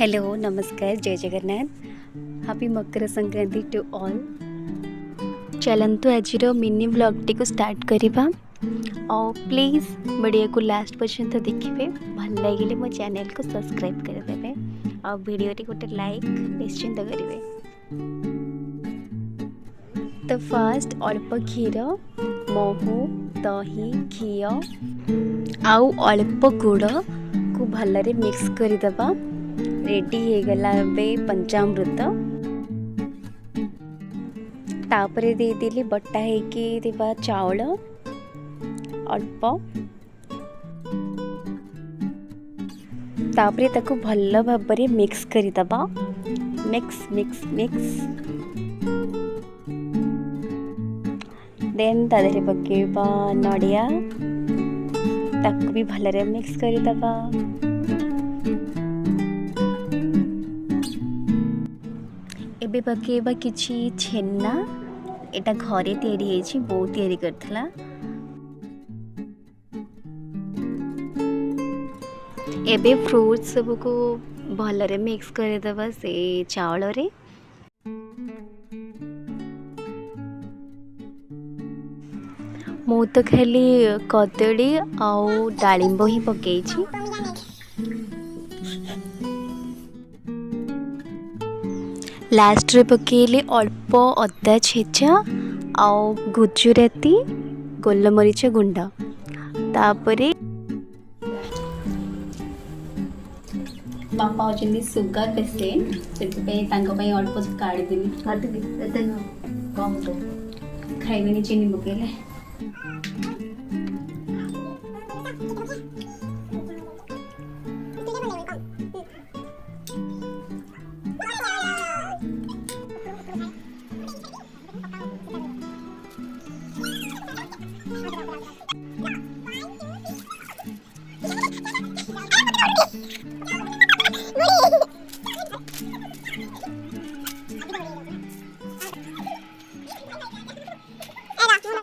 Hello नमस्कार जय Jagannath happy Makar Sankranti to all. चलतु आज मिनी व्लॉग टी को स्टार्ट करवा और प्लीज़ वीडियो को लास्ट पर्यंत देखिए। भल लगे मो चैनल को सब्सक्राइब करदे और वीडियो टी गोटे लाइक निश्चिंत करेंगे। तो फास्ट अल्प क्षीर महू दही घी आउ अल्प गुड़ को भलरे मिक्स करदेबा। रेडी हो गला बे पंचामृत तापरे दे देली बट्टा हेकी देबा चावल अल्प तापरे ताको भल भाबरे मिक्स करदेबा। मिक्स मिक्स मिक्स देन तादरे पकेबा नड़िया ताको भी भलरे मिक्स करदेबा। एबे पकेबा किछि छेना एटा घरे तैयारी हेछि बहुत तैयारी करथला। एबे फ्रूट सब को भलरे मिक्स करदेबा से चावल रे। मु तो खाली कदली आउ डालिंब ही पकेछि। लास्ट रे पकेले अल्प अदा छेचा आउ गुजराती गोलमरीच गुंड तापरे बापा होचंदी सुगर पेशेंट से अल्प काढ़ी देली कम तो खाइबेनी चीनी पकेले।